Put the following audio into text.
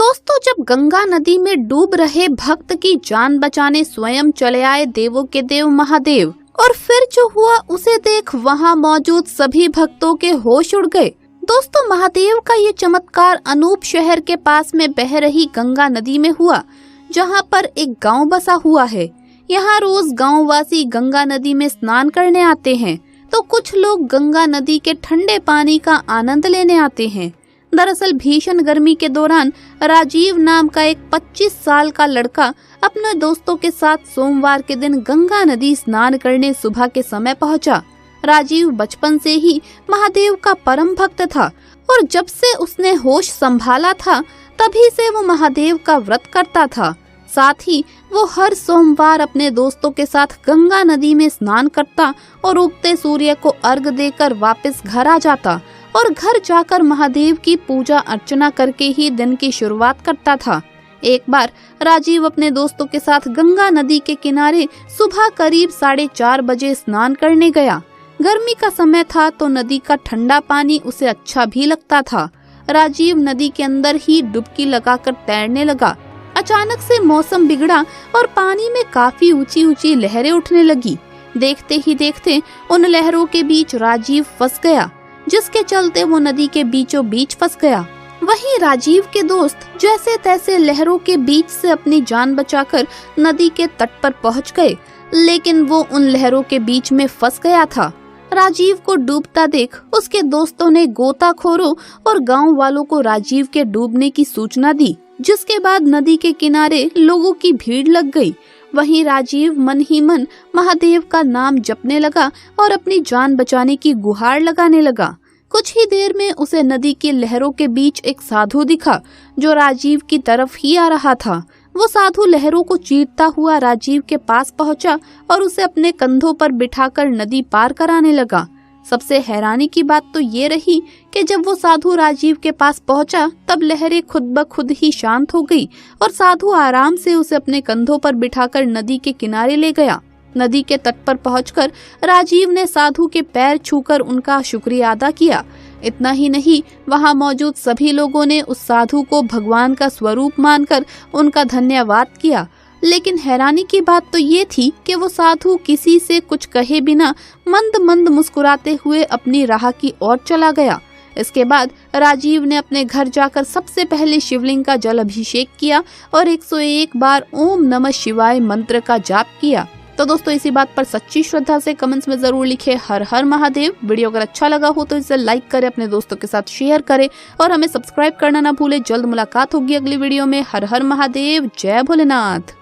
दोस्तों, जब गंगा नदी में डूब रहे भक्त की जान बचाने स्वयं चले आए देवों के देव महादेव, और फिर जो हुआ उसे देख वहां मौजूद सभी भक्तों के होश उड़ गए। दोस्तों, महादेव का ये चमत्कार अनूप शहर के पास में बह रही गंगा नदी में हुआ, जहां पर एक गांव बसा हुआ है। यहाँ रोज गांव वासी गंगा नदी में स्नान करने आते हैं, तो कुछ लोग गंगा नदी के ठंडे पानी का आनंद लेने आते हैं। दरअसल भीषण गर्मी के दौरान राजीव नाम का एक 25 साल का लड़का अपने दोस्तों के साथ सोमवार के दिन गंगा नदी स्नान करने सुबह के समय पहुंचा। राजीव बचपन से ही महादेव का परम भक्त था और जब से उसने होश संभाला था तभी से वो महादेव का व्रत करता था। साथ ही वो हर सोमवार अपने दोस्तों के साथ गंगा नदी में स्नान करता और उगते सूर्य को अर्घ देकर वापस घर आ जाता और घर जाकर महादेव की पूजा अर्चना करके ही दिन की शुरुआत करता था। एक बार राजीव अपने दोस्तों के साथ गंगा नदी के किनारे सुबह करीब 4:30 बजे स्नान करने गया। गर्मी का समय था तो नदी का ठंडा पानी उसे अच्छा भी लगता था। राजीव नदी के अंदर ही डुबकी लगाकर तैरने लगा। अचानक से मौसम बिगड़ा और पानी में काफी ऊंची ऊंची लहरें उठने लगी। देखते ही देखते उन लहरों के बीच राजीव फंस गया, जिसके चलते वो नदी के बीचों बीच फंस गया। वहीं राजीव के दोस्त जैसे तैसे लहरों के बीच से अपनी जान बचाकर नदी के तट पर पहुंच गए, लेकिन वो उन लहरों के बीच में फंस गया था। राजीव को डूबता देख उसके दोस्तों ने गोताखोरों और गांव वालों को राजीव के डूबने की सूचना दी, जिसके बाद नदी के किनारे लोगों की भीड़ लग गई। वहीं राजीव मन ही मन महादेव का नाम जपने लगा और अपनी जान बचाने की गुहार लगाने लगा। कुछ ही देर में उसे नदी की लहरों के बीच एक साधु दिखा, जो राजीव की तरफ ही आ रहा था। वो साधु लहरों को चीरता हुआ राजीव के पास पहुंचा और उसे अपने कंधों पर बिठाकर नदी पार कराने लगा। सबसे हैरानी की बात तो ये रही कि जब वो साधु राजीव के पास पहुंचा तब लहरें खुद ब खुद ही शांत हो गई और साधु आराम से उसे अपने कंधों पर बिठाकर नदी के किनारे ले गया। नदी के तट पर पहुंचकर राजीव ने साधु के पैर छूकर उनका शुक्रिया अदा किया। इतना ही नहीं, वहां मौजूद सभी लोगों ने उस साधु को भगवान का स्वरूप मानकर उनका धन्यवाद किया। लेकिन हैरानी की बात तो ये थी कि वो साधु किसी से कुछ कहे बिना मंद मंद मुस्कुराते हुए अपनी राह की ओर चला गया। इसके बाद राजीव ने अपने घर जाकर सबसे पहले शिवलिंग का जल अभिषेक किया और 101 बार ओम नमः शिवाय मंत्र का जाप किया। तो दोस्तों, इसी बात पर सच्ची श्रद्धा से कमेंट्स में जरूर लिखे हर हर महादेव। वीडियो अगर अच्छा लगा हो तो इसे लाइक करें, अपने दोस्तों के साथ शेयर करें और हमें सब्सक्राइब करना ना भूले। जल्द मुलाकात होगी अगली वीडियो में। हर हर महादेव, जय भोलेनाथ।